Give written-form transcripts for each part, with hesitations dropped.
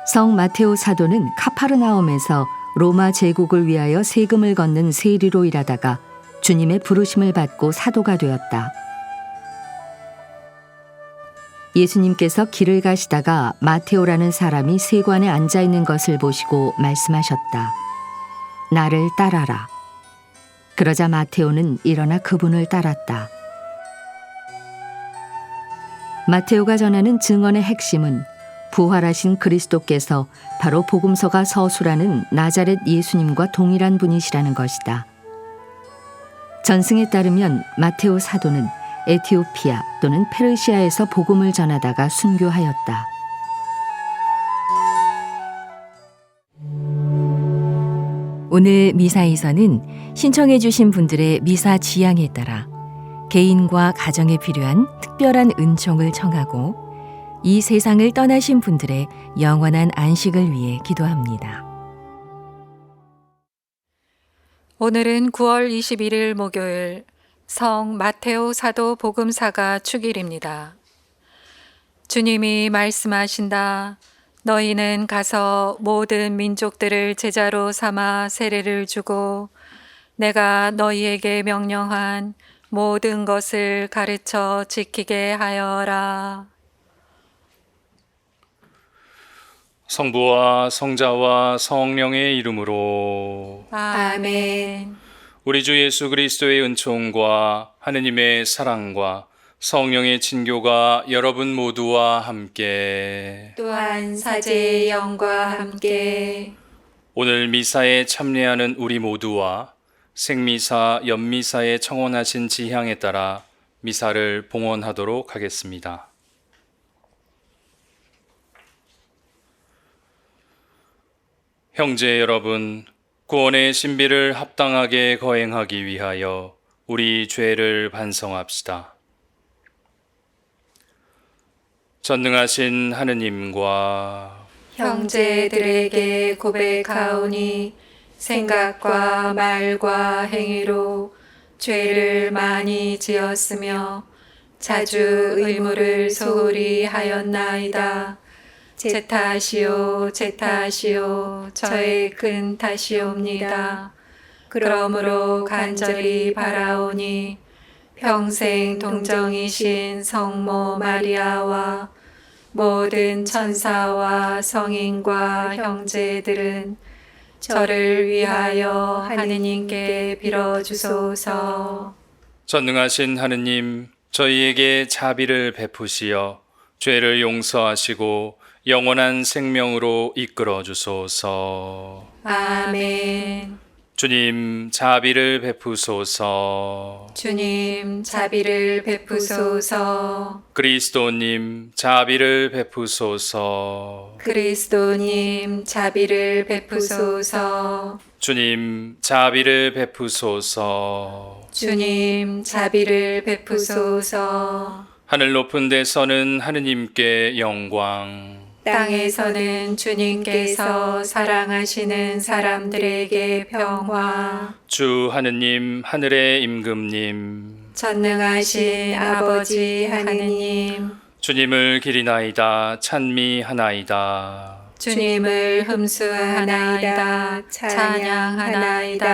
성 마테오 사도는 카파르나움에서 로마 제국을 위하여 세금을 걷는 세리로 일하다가 주님의 부르심을 받고 사도가 되었다. 예수님께서 길을 가시다가 마테오라는 사람이 세관에 앉아 있는 것을 보시고 말씀하셨다. 나를 따라라. 그러자 마테오는 일어나 그분을 따랐다. 마테오가 전하는 증언의 핵심은 부활하신 그리스도께서 바로 복음서가 서술하는 나자렛 예수님과 동일한 분이시라는 것이다. 전승에 따르면 마테오 사도는 에티오피아 또는 페르시아에서 복음을 전하다가 순교하였다. 오늘 미사에서는 신청해 주신 분들의 미사 지향에 따라 개인과 가정에 필요한 특별한 은총을 청하고 이 세상을 떠나신 분들의 영원한 안식을 위해 기도합니다. 오늘은 9월 21일 목요일 성 마테오 사도 복음사가 축일입니다. 주님이 말씀하신다. 너희는 가서 모든 민족들을 제자로 삼아 세례를 주고 내가 너희에게 명령한 모든 것을 가르쳐 지키게 하여라. 성부와 성자와 성령의 이름으로 아멘. 우리 주 예수 그리스도의 은총과 하느님의 사랑과 성령의 친교가 여러분 모두와 함께 또한 사제의 영과 함께 오늘 미사에 참여하는 우리 모두와 생미사, 연미사에 청원하신 지향에 따라 미사를 봉헌하도록 하겠습니다. 형제 여러분, 구원의 신비를 합당하게 거행하기 위하여 우리 죄를 반성합시다. 전능하신 하느님과 형제들에게 고백하오니 생각과 말과 행위로 죄를 많이 지었으며 자주 의무를 소홀히 하였나이다. 제 탓이요, 제 탓이요, 저의 큰 탓이옵니다. 그러므로 간절히 바라오니 평생 동정이신 성모 마리아와 모든 천사와 성인과 형제들은 저를 위하여 하느님께 빌어주소서. 전능하신 하느님, 저희에게 자비를 베푸시어 죄를 용서하시고 영원한 생명으로 이끌어 주소서. 아멘. 주님, 자비를 베푸소서. 주님, 자비를 베푸소서. 그리스도님, 자비를 베푸소서. 그리스도님, 자비를 베푸소서. 주님, 자비를 베푸소서. 주님, 자비를 베푸소서. 하늘 높은 데서는 하느님께 영광, 땅에서는 주님께서 사랑하시는 사람들에게 평화. 주 하느님, 하늘의 임금님, 전능하신 아버지 하느님, 주님을 기리나이다, 찬미하나이다. 주님을 흠수하나이다, 찬양하나이다.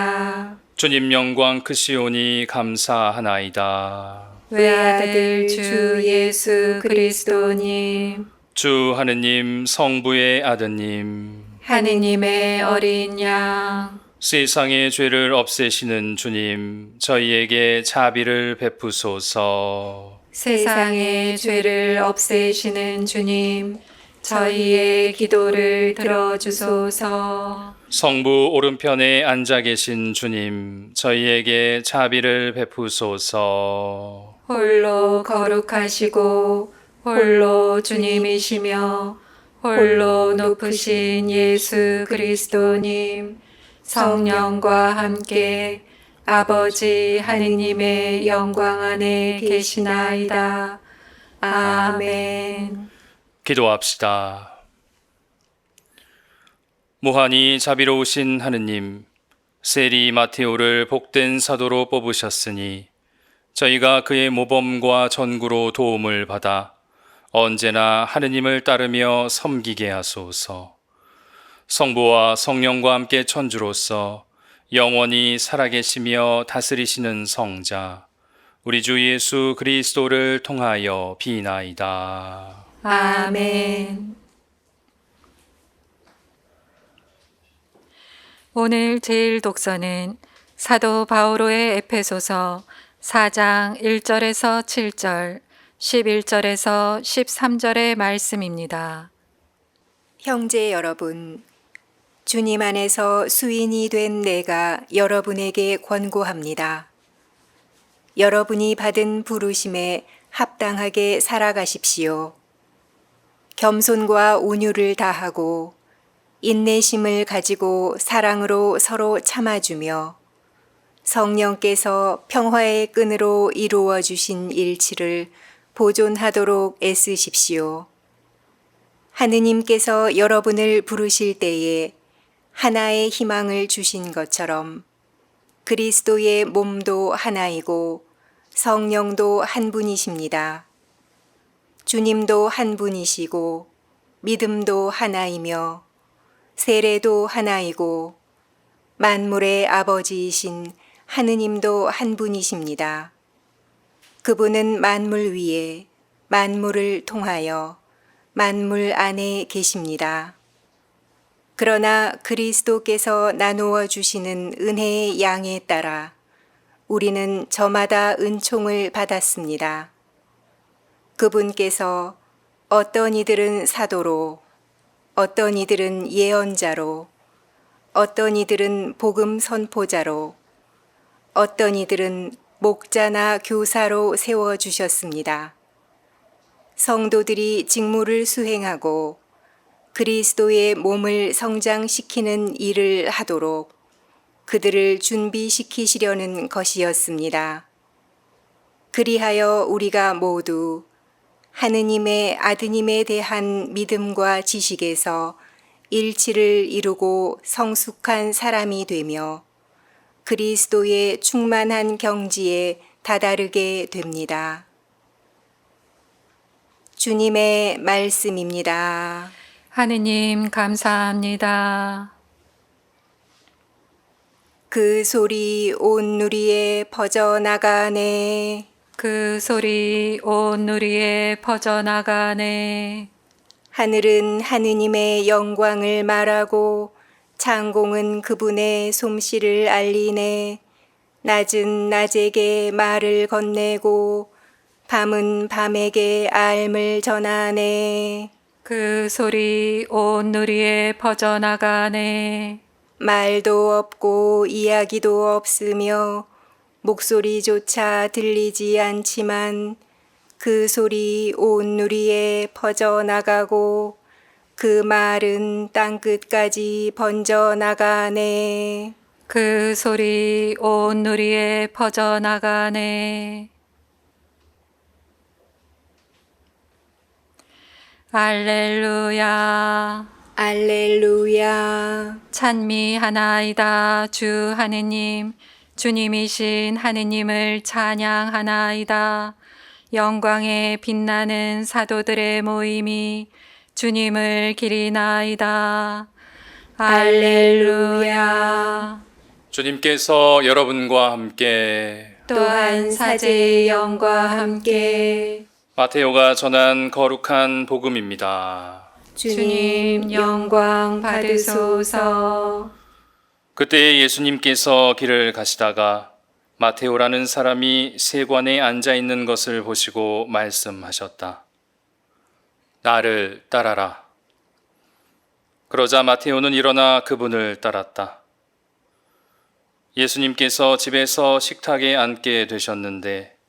주님 영광 크시오니 감사하나이다. 외아들 주 예수 그리스도님, 주 하느님, 성부의 아드님, 하느님의 어린 양, 세상의 죄를 없애시는 주님, 저희에게 자비를 베푸소서. 세상의 죄를 없애시는 주님, 저희의 기도를 들어주소서. 성부 오른편에 앉아 계신 주님, 저희에게 자비를 베푸소서. 홀로 거룩하시고 홀로 주님이시며 홀로 높으신 예수 그리스도님, 성령과 함께 아버지 하느님의 영광 안에 계시나이다. 아멘. 기도합시다. 무한히 자비로우신 하느님, 세리 마테오를 복된 사도로 뽑으셨으니 저희가 그의 모범과 전구로 도움을 받아 언제나 하느님을 따르며 섬기게 하소서. 성부와 성령과 함께 천주로서 영원히 살아계시며 다스리시는 성자 우리 주 예수 그리스도를 통하여 비나이다. 아멘. 오늘 제일 독서는 사도 바오로의 에페소서 4장 1절에서 7절, 11절에서 13절의 말씀입니다. 형제 여러분, 주님 안에서 수인이 된 내가 여러분에게 권고합니다. 여러분이 받은 부르심에 합당하게 살아가십시오. 겸손과 온유를 다하고 인내심을 가지고 사랑으로 서로 참아주며 성령께서 평화의 끈으로 이루어 주신 일치를 보존하도록 애쓰십시오. 하느님께서 여러분을 부르실 때에 하나의 희망을 주신 것처럼 그리스도의 몸도 하나이고 성령도 한 분이십니다. 주님도 한 분이시고 믿음도 하나이며 세례도 하나이고 만물의 아버지이신 하느님도 한 분이십니다. 그분은 만물 위에 만물을 통하여 만물 안에 계십니다. 그러나 그리스도께서 나누어 주시는 은혜의 양에 따라 우리는 저마다 은총을 받았습니다. 그분께서 어떤 이들은 사도로, 어떤 이들은 예언자로, 어떤 이들은 복음 선포자로, 어떤 이들은 목자나 교사로 세워주셨습니다. 성도들이 직무를 수행하고 그리스도의 몸을 성장시키는 일을 하도록 그들을 준비시키시려는 것이었습니다. 그리하여 우리가 모두 하느님의 아드님에 대한 믿음과 지식에서 일치를 이루고 성숙한 사람이 되며 그리스도의 충만한 경지에 다다르게 됩니다. 주님의 말씀입니다. 하느님 감사합니다. 그 소리 온 누리에 퍼져나가네. 그 소리 온 누리에 퍼져나가네. 하늘은 하느님의 영광을 말하고 창공은 그분의 솜씨를 알리네. 낮은 낮에게 말을 건네고 밤은 밤에게 알을 전하네. 그 소리 온 누리에 퍼져나가네. 말도 없고 이야기도 없으며 목소리조차 들리지 않지만 그 소리 온 누리에 퍼져나가고 그 말은 땅끝까지 번져나가네. 그 소리 온 누리에 퍼져나가네. 알렐루야. 알렐루야. 찬미하나이다. 주 하느님, 주님이신 하느님을 찬양하나이다. 영광에 빛나는 사도들의 모임이 주님을 기리나이다. 알렐루야. 주님께서 여러분과 함께 또한 사제의 영과 함께 마테오가 전한 거룩한 복음입니다. 주님 영광 받으소서. 그때 예수님께서 길을 가시다가 마테오라는 사람이 세관에 앉아 있는 것을 보시고 말씀하셨다. 나를 따라라. 그러자 마테오는 일어나 그분을 따랐다. 예수님께서 집에서 식탁에 앉게 되셨는데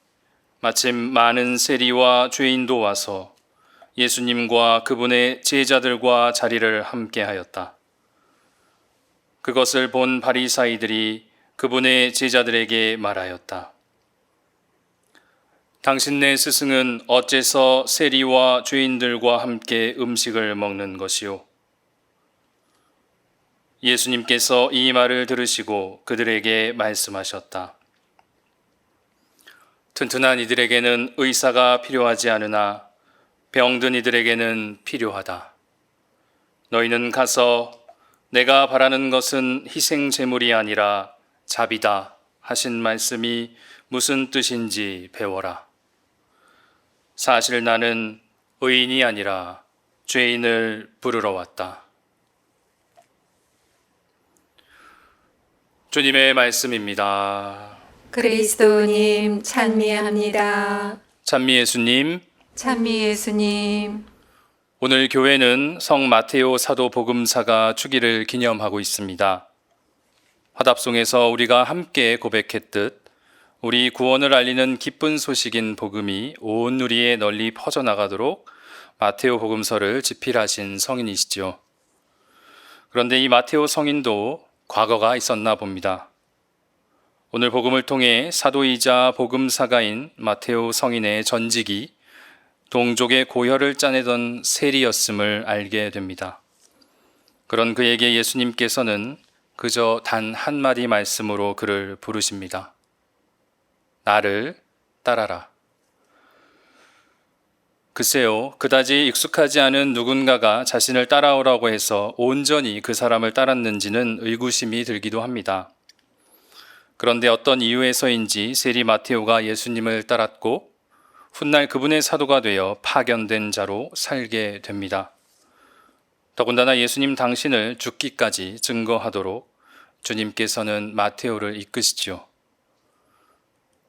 마침 많은 세리와 죄인도 와서 예수님과 그분의 제자들과 자리를 함께하였다. 그것을 본 바리사이들이 그분의 제자들에게 말하였다. 당신네 스승은 어째서 세리와 죄인들과 함께 음식을 먹는 것이요? 예수님께서 이 말을 들으시고 그들에게 말씀하셨다. 튼튼한 이들에게는 의사가 필요하지 않으나 병든 이들에게는 필요하다. 너희는 가서 내가 바라는 것은 희생 제물이 아니라 자비다 하신 말씀이 무슨 뜻인지 배워라. 사실 나는 의인이 아니라 죄인을 부르러 왔다. 주님의 말씀입니다. 그리스도님 찬미합니다. 찬미 예수님, 찬미 예수님. 오늘 교회는 성 마테오 사도 복음사가 주기를 기념하고 있습니다. 화답송에서 우리가 함께 고백했듯 우리 구원을 알리는 기쁜 소식인 복음이 온 누리에 널리 퍼져나가도록 마테오 복음서를 집필하신 성인이시죠. 그런데 이 마테오 성인도 과거가 있었나 봅니다. 오늘 복음을 통해 사도이자 복음사가인 마테오 성인의 전직이 동족의 고혈을 짜내던 세리였음을 알게 됩니다. 그런 그에게 예수님께서는 그저 단 한마디 말씀으로 그를 부르십니다. 나를 따라라. 글쎄요, 그다지 익숙하지 않은 누군가가 자신을 따라오라고 해서 온전히 그 사람을 따랐는지는 의구심이 들기도 합니다. 그런데 어떤 이유에서인지 세리 마테오가 예수님을 따랐고 훗날 그분의 사도가 되어 파견된 자로 살게 됩니다. 더군다나 예수님 당신을 죽기까지 증거하도록 주님께서는 마테오를 이끄시죠.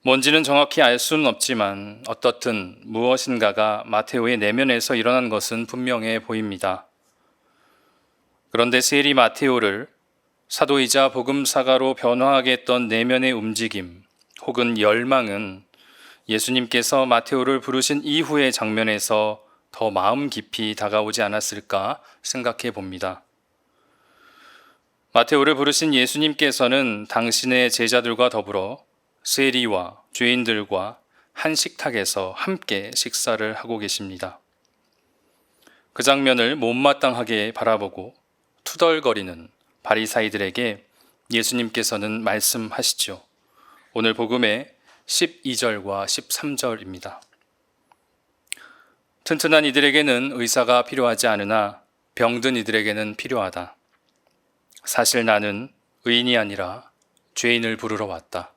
뭔지는 정확히 알 수는 없지만 어떻든 무엇인가가 마테오의 내면에서 일어난 것은 분명해 보입니다. 그런데 세리 마테오를 사도이자 복음사가로 변화하게 했던 내면의 움직임 혹은 열망은 예수님께서 마테오를 부르신 이후의 장면에서 더 마음 깊이 다가오지 않았을까 생각해 봅니다. 마테오를 부르신 예수님께서는 당신의 제자들과 더불어 세리와 죄인들과 한 식탁에서 함께 식사를 하고 계십니다. 그 장면을 못마땅하게 바라보고 투덜거리는 바리사이들에게 예수님께서는 말씀하시죠. 오늘 복음의 12절과 13절입니다. 튼튼한 이들에게는 의사가 필요하지 않으나 병든 이들에게는 필요하다. 사실 나는 의인이 아니라 죄인을 부르러 왔다.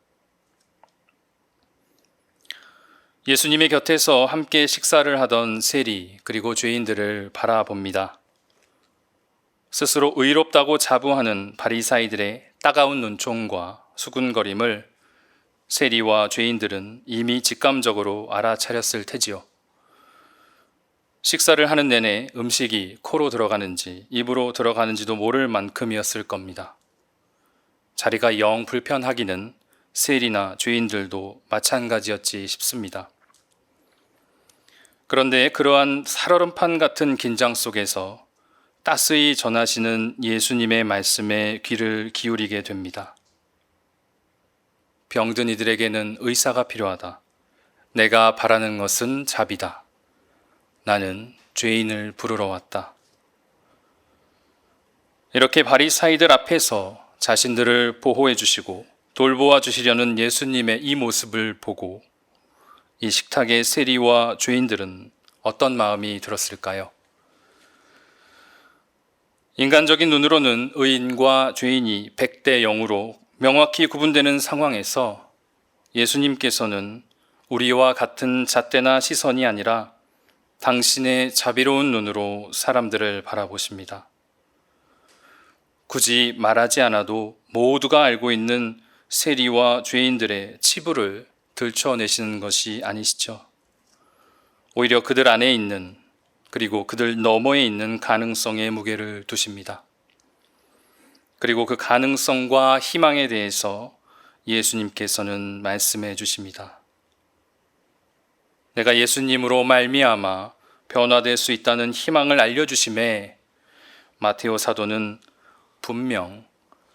예수님의 곁에서 함께 식사를 하던 세리 그리고 죄인들을 바라봅니다. 스스로 의롭다고 자부하는 바리사이들의 따가운 눈총과 수군거림을 세리와 죄인들은 이미 직감적으로 알아차렸을 테지요. 식사를 하는 내내 음식이 코로 들어가는지 입으로 들어가는지도 모를 만큼이었을 겁니다. 자리가 영 불편하기는 세리나 죄인들도 마찬가지였지 싶습니다. 그런데 그러한 살얼음판 같은 긴장 속에서 따스히 전하시는 예수님의 말씀에 귀를 기울이게 됩니다. 병든 이들에게는 의사가 필요하다. 내가 바라는 것은 자비다. 나는 죄인을 부르러 왔다. 이렇게 바리사이들 앞에서 자신들을 보호해 주시고 돌보아 주시려는 예수님의 이 모습을 보고 이 식탁의 세리와 죄인들은 어떤 마음이 들었을까요? 인간적인 눈으로는 의인과 죄인이 100대 0으로 명확히 구분되는 상황에서 예수님께서는 우리와 같은 잣대나 시선이 아니라 당신의 자비로운 눈으로 사람들을 바라보십니다. 굳이 말하지 않아도 모두가 알고 있는 세리와 죄인들의 치부를 들춰내시는 것이 아니시죠. 오히려 그들 안에 있는 그리고 그들 너머에 있는 가능성에 무게를 두십니다. 그리고 그 가능성과 희망에 대해서 예수님께서는 말씀해 주십니다. 내가 예수님으로 말미암아 변화될 수 있다는 희망을 알려주심에 마테오 사도는 분명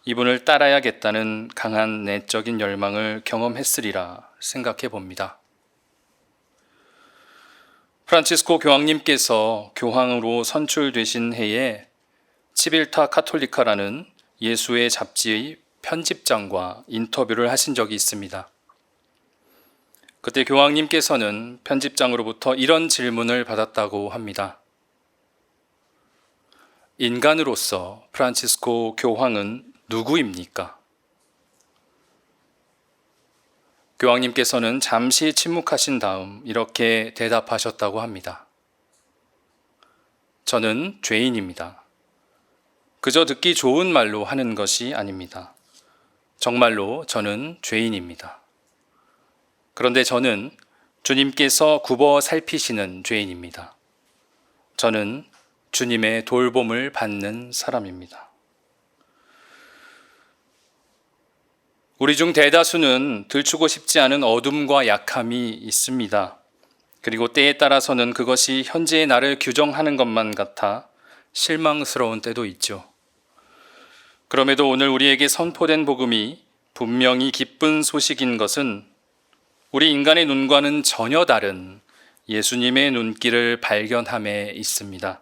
이분을 따라야겠다는 강한 내적인 열망을 경험했으리라 생각해 봅니다. 프란치스코 교황님께서 교황으로 선출되신 해에 치빌타 카톨리카라는 예수의 잡지의 편집장과 인터뷰를 하신 적이 있습니다. 그때 교황님께서는 편집장으로부터 이런 질문을 받았다고 합니다. 인간으로서 프란치스코 교황은 누구입니까? 교황님께서는 잠시 침묵하신 다음 이렇게 대답하셨다고 합니다. 저는 죄인입니다. 그저 듣기 좋은 말로 하는 것이 아닙니다. 정말로 저는 죄인입니다. 그런데 저는 주님께서 굽어 살피시는 죄인입니다. 저는 주님의 돌봄을 받는 사람입니다. 우리 중 대다수는 들추고 싶지 않은 어둠과 약함이 있습니다. 그리고 때에 따라서는 그것이 현재의 나를 규정하는 것만 같아 실망스러운 때도 있죠. 그럼에도 오늘 우리에게 선포된 복음이 분명히 기쁜 소식인 것은 우리 인간의 눈과는 전혀 다른 예수님의 눈길을 발견함에 있습니다.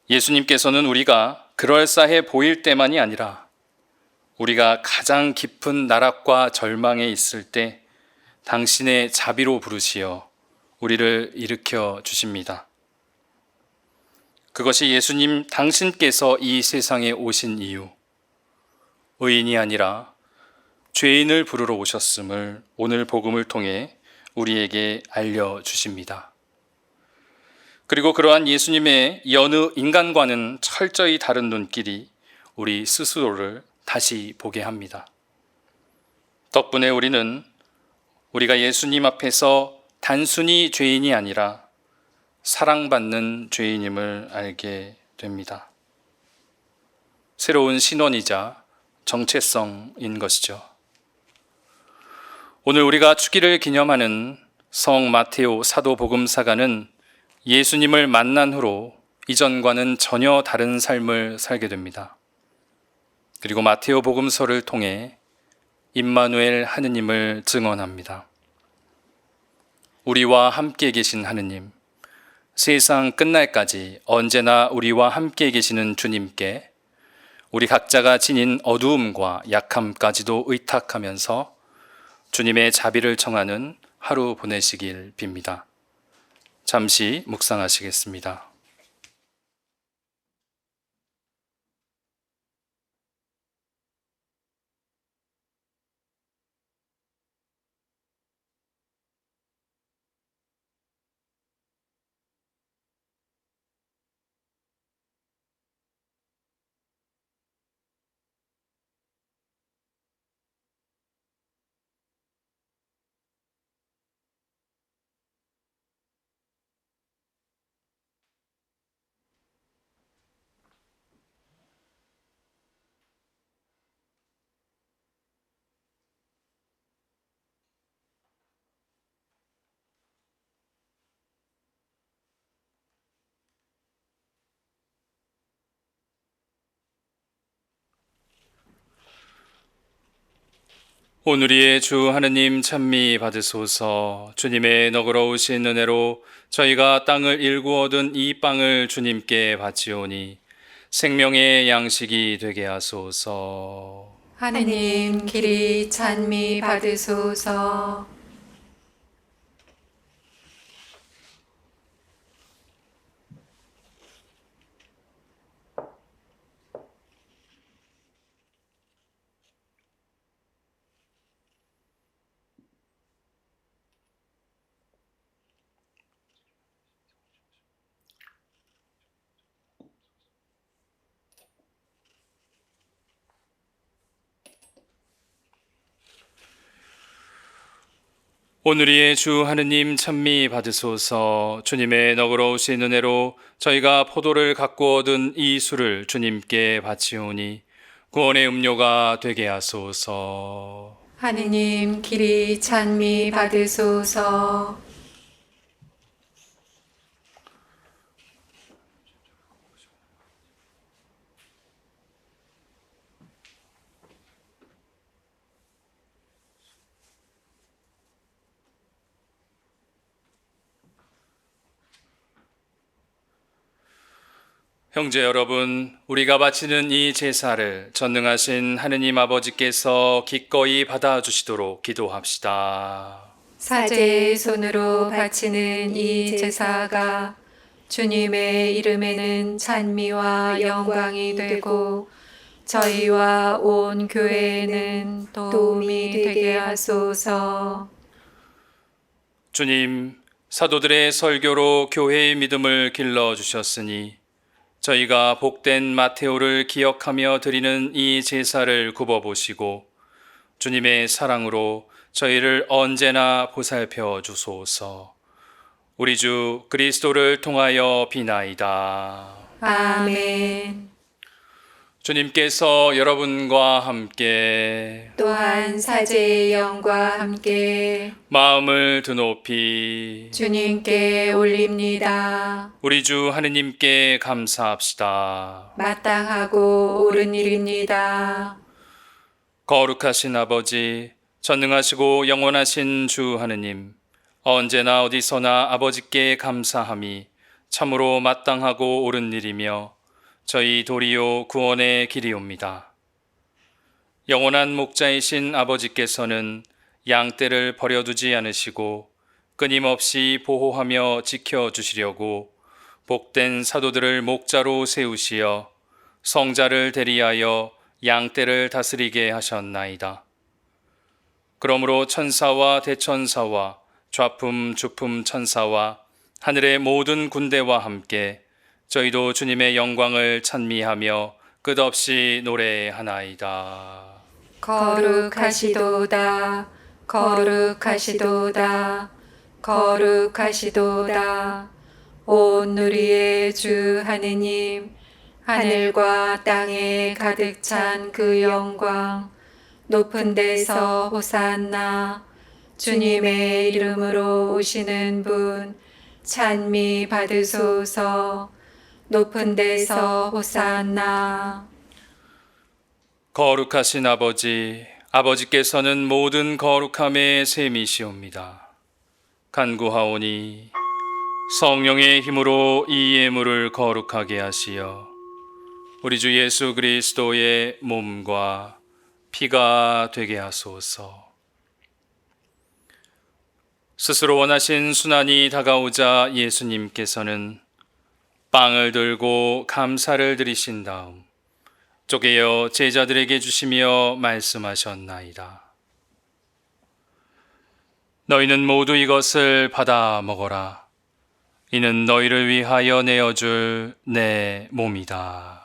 예수님께서는 우리가 그럴싸해 보일 때만이 아니라 우리가 가장 깊은 나락과 절망에 있을 때 당신의 자비로 부르시어 우리를 일으켜 주십니다. 그것이 예수님 당신께서 이 세상에 오신 이유, 의인이 아니라 죄인을 부르러 오셨음을 오늘 복음을 통해 우리에게 알려주십니다. 그리고 그러한 예수님의 여느 인간과는 철저히 다른 눈길이 우리 스스로를 다시 보게 합니다. 덕분에 우리가 예수님 앞에서 단순히 죄인이 아니라 사랑받는 죄인임을 알게 됩니다. 새로운 신원이자 정체성인 것이죠. 오늘 우리가 주기를 기념하는 성 마테오 사도복음사가는 예수님을 만난 후로 이전과는 전혀 다른 삶을 살게 됩니다. 그리고 마테오 복음서를 통해 임마누엘 하느님을 증언합니다. 우리와 함께 계신 하느님, 세상 끝날까지 언제나 우리와 함께 계시는 주님께 우리 각자가 지닌 어두움과 약함까지도 의탁하면서 주님의 자비를 청하는 하루 보내시길 빕니다. 잠시 묵상하시겠습니다. 오늘의 주 하느님 찬미 받으소서. 주님의 너그러우신 은혜로 저희가 땅을 일구 얻은 이 빵을 주님께 바치오니 생명의 양식이 되게 하소서. 하느님 길이 찬미 받으소서. 오늘의 주 하느님 찬미 받으소서. 주님의 너그러우신 은혜로 저희가 포도를 갖고 얻은 이 술을 주님께 바치오니 구원의 음료가 되게 하소서. 하느님 길이 찬미 받으소서. 형제 여러분, 우리가 바치는 이 제사를 전능하신 하느님 아버지께서 기꺼이 받아주시도록 기도합시다. 사제의 손으로 바치는 이 제사가 주님의 이름에는 찬미와 영광이 되고 저희와 온 교회에는 도움이 되게 하소서. 주님, 사도들의 설교로 교회의 믿음을 길러주셨으니 저희가 복된 마테오를 기억하며 드리는 이 제사를 굽어보시고 주님의 사랑으로 저희를 언제나 보살펴 주소서. 우리 주 그리스도를 통하여 비나이다. 아멘. 주님께서 여러분과 함께 또한 사제의 영과 함께 마음을 드높이 주님께 올립니다. 우리 주 하느님께 감사합시다. 마땅하고 옳은 일입니다. 거룩하신 아버지, 전능하시고 영원하신 주 하느님, 언제나 어디서나 아버지께 감사함이 참으로 마땅하고 옳은 일이며 저희 도리요 구원의 길이옵니다. 영원한 목자이신 아버지께서는 양떼를 버려두지 않으시고 끊임없이 보호하며 지켜주시려고 복된 사도들을 목자로 세우시어 성자를 대리하여 양떼를 다스리게 하셨나이다. 그러므로 천사와 대천사와 좌품 주품 천사와 하늘의 모든 군대와 함께 저희도 주님의 영광을 찬미하며 끝없이 노래하나이다. 거룩하시도다, 거룩하시도다, 거룩하시도다. 온 누리의 주 하느님, 하늘과 땅에 가득 찬 그 영광, 높은 데서 호산나. 주님의 이름으로 오시는 분 찬미 받으소서. 높은 데서 호산나. 거룩하신 아버지, 아버지께서는 모든 거룩함의 셈이시옵니다. 간구하오니 성령의 힘으로 이 예물을 거룩하게 하시어 우리 주 예수 그리스도의 몸과 피가 되게 하소서. 스스로 원하신 순환이 다가오자 예수님께서는 빵을 들고 감사를 드리신 다음 쪼개어 제자들에게 주시며 말씀하셨나이다. 너희는 모두 이것을 받아 먹어라. 이는 너희를 위하여 내어줄 내 몸이다.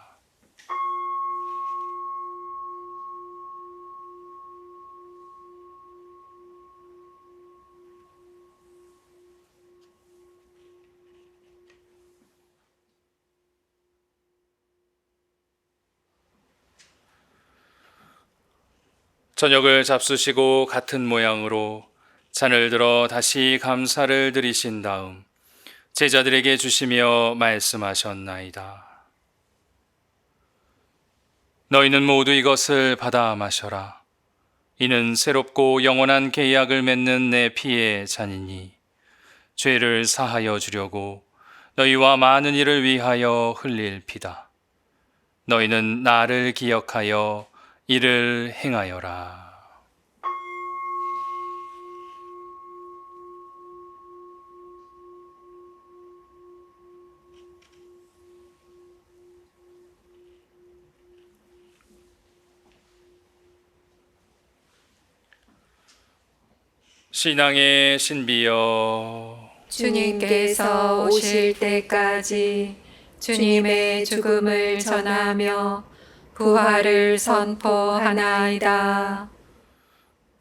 저녁을 잡수시고 같은 모양으로 잔을 들어 다시 감사를 드리신 다음 제자들에게 주시며 말씀하셨나이다. 너희는 모두 이것을 받아 마셔라. 이는 새롭고 영원한 계약을 맺는 내 피의 잔이니 죄를 사하여 주려고 너희와 많은 이를 위하여 흘릴 피다. 너희는 나를 기억하여 이를 행하여라. 신앙의 신비여, 주님께서 오실 때까지 주님의 죽음을 전하며 부활을 선포하나이다.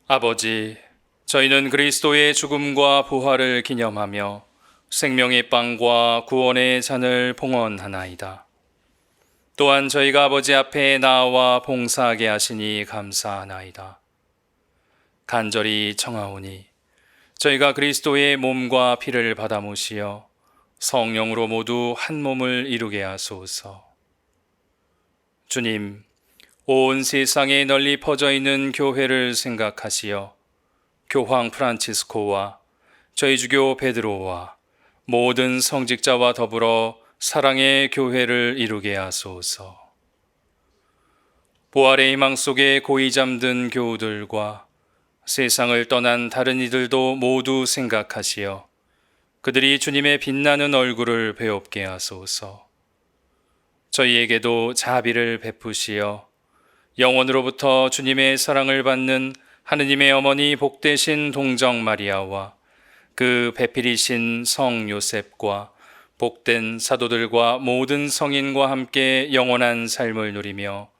아버지, 저희는 그리스도의 죽음과 부활을 기념하며 생명의 빵과 구원의 잔을 봉헌하나이다. 또한 저희가 아버지 앞에 나와 봉사하게 하시니 감사하나이다. 간절히 청하오니 저희가 그리스도의 몸과 피를 받아 모시어 성령으로 모두 한 몸을 이루게 하소서. 주님, 온 세상에 널리 퍼져 있는 교회를 생각하시어 교황 프란치스코와 저희 주교 베드로와 모든 성직자와 더불어 사랑의 교회를 이루게 하소서. 부활의 희망 속에 고이 잠든 교우들과 세상을 떠난 다른 이들도 모두 생각하시어 그들이 주님의 빛나는 얼굴을 배웁게 하소서. 저희에게도 자비를 베푸시어 영원으로부터 주님의 사랑을 받는 하느님의 어머니 복되신 동정 마리아와 그 배필이신 성 요셉과 복된 사도들과 모든 성인과 함께 영원한 삶을 누리며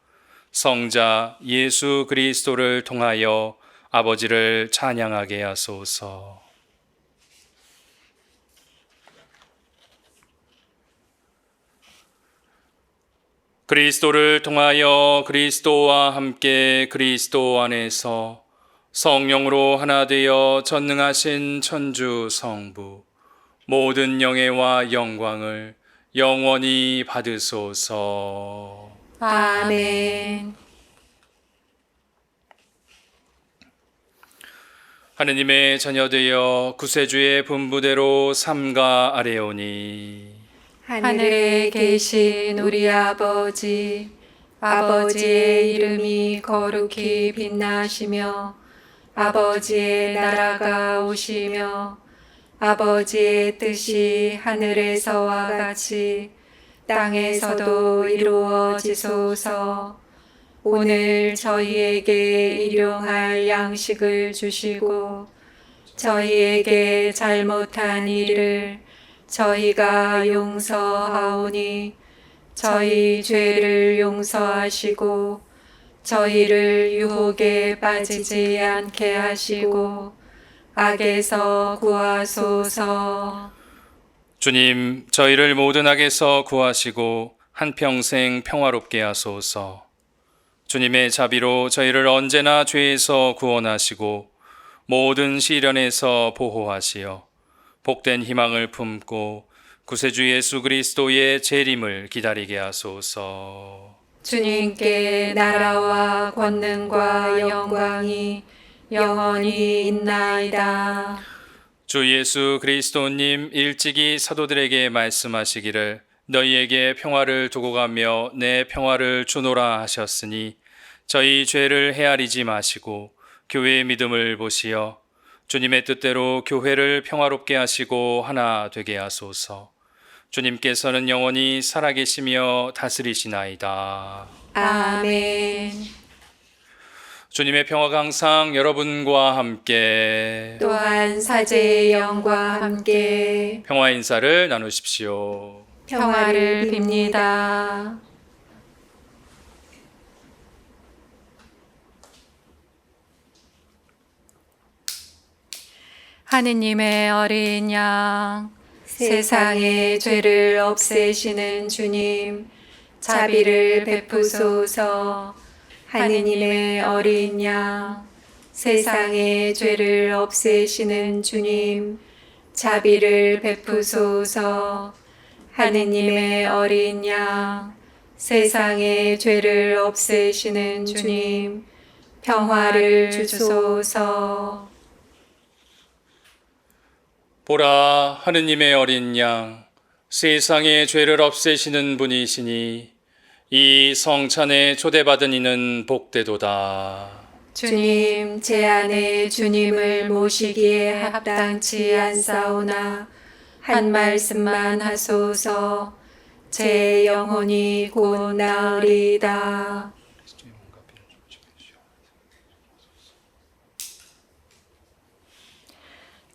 성자 예수 그리스도를 통하여 아버지를 찬양하게 하소서. 그리스도를 통하여 그리스도와 함께 그리스도 안에서 성령으로 하나 되어 전능하신 천주 성부 모든 영예와 영광을 영원히 받으소서. 아멘. 하느님의 자녀되어 구세주의 분부대로 삼가 아뢰오니 하늘에 계신 우리 아버지, 아버지의 이름이 거룩히 빛나시며 아버지의 나라가 오시며 아버지의 뜻이 하늘에서와 같이 땅에서도 이루어지소서. 오늘 저희에게 일용할 양식을 주시고 저희에게 잘못한 일을 저희가 용서하오니 저희 죄를 용서하시고 저희를 유혹에 빠지지 않게 하시고 악에서 구하소서. 주님, 저희를 모든 악에서 구하시고 한평생 평화롭게 하소서. 주님의 자비로 저희를 언제나 죄에서 구원하시고 모든 시련에서 보호하시어 복된 희망을 품고 구세주 예수 그리스도의 재림을 기다리게 하소서. 주님께 나라와 권능과 영광이 영원히 있나이다. 주 예수 그리스도님 일찍이 사도들에게 말씀하시기를 너희에게 평화를 두고 가며 내 평화를 주노라 하셨으니 저희 죄를 헤아리지 마시고 교회의 믿음을 보시어 주님의 뜻대로 교회를 평화롭게 하시고 하나 되게 하소서. 주님께서는 영원히 살아계시며 다스리시나이다. 아멘. 주님의 평화가 항상 여러분과 함께 또한 사제의 영과 함께 평화 인사를 나누십시오. 평화를 빕니다. 하느님의 어린 양, 세상의 죄를 없애시는 주님, 자비를 베푸소서. 하느님의 어린 양, 세상의 죄를 없애시는 주님, 자비를 베푸소서. 하느님의 어린 양, 세상의 죄를 없애시는 주님, 평화를 주소서. 보라, 하느님의 어린 양, 세상의 죄를 없애시는 분이시니 이 성찬에 초대받은 이는 복되도다. 주님, 제 안에 주님을 모시기에 합당치 않사오나 한 말씀만 하소서. 제 영혼이 곧 나으리이다.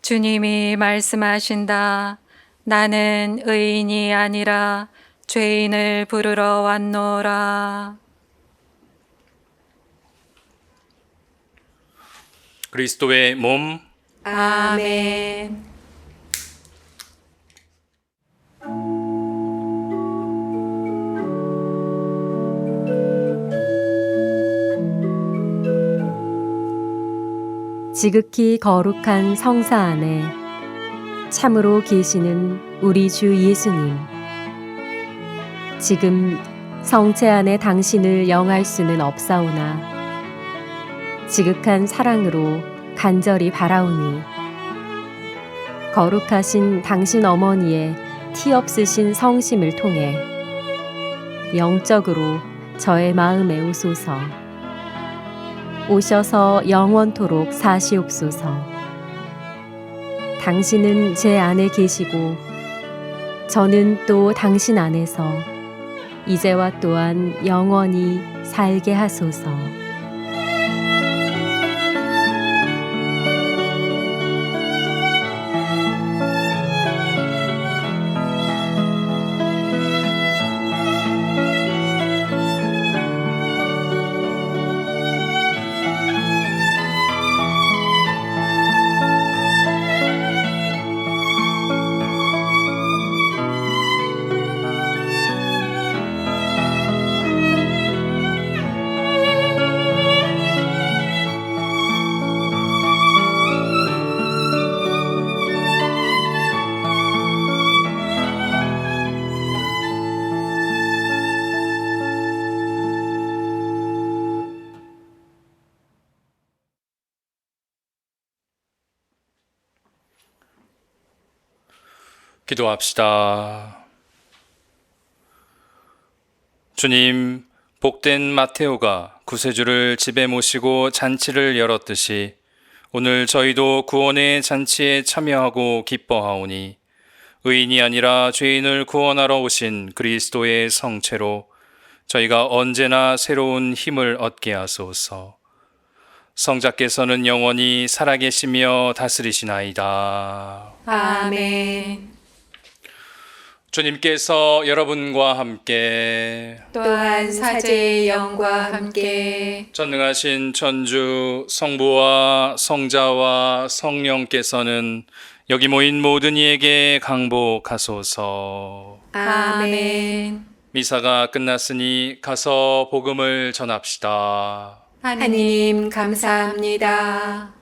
주님이 말씀하신다. 나는 의인이 아니라 죄인을 부르러 왔노라. 그리스도의 몸, 아멘. 지극히 거룩한 성사 안에 참으로 계시는 우리 주 예수님. 지금 성체 안에 당신을 영할 수는 없사오나 지극한 사랑으로 간절히 바라오니 거룩하신 당신 어머니의 티 없으신 성심을 통해 영적으로 저의 마음에 오소서. 오셔서 영원토록 사시옵소서. 당신은 제 안에 계시고 저는 또 당신 안에서 이제와 또한 영원히 살게 하소서. 기도합시다. 주님, 복된 마테오가 구세주를 집에 모시고 잔치를 열었듯이 오늘 저희도 구원의 잔치에 참여하고 기뻐하오니 의인이 아니라 죄인을 구원하러 오신 그리스도의 성체로 저희가 언제나 새로운 힘을 얻게 하소서. 성자께서는 영원히 살아계시며 다스리시나이다. 아멘. 주님께서 여러분과 함께 또한 사제의 영과 함께 전능하신 천주 성부와 성자와 성령께서는 여기 모인 모든 이에게 강복하소서. 아멘. 미사가 끝났으니 가서 복음을 전합시다. 하느님 감사합니다.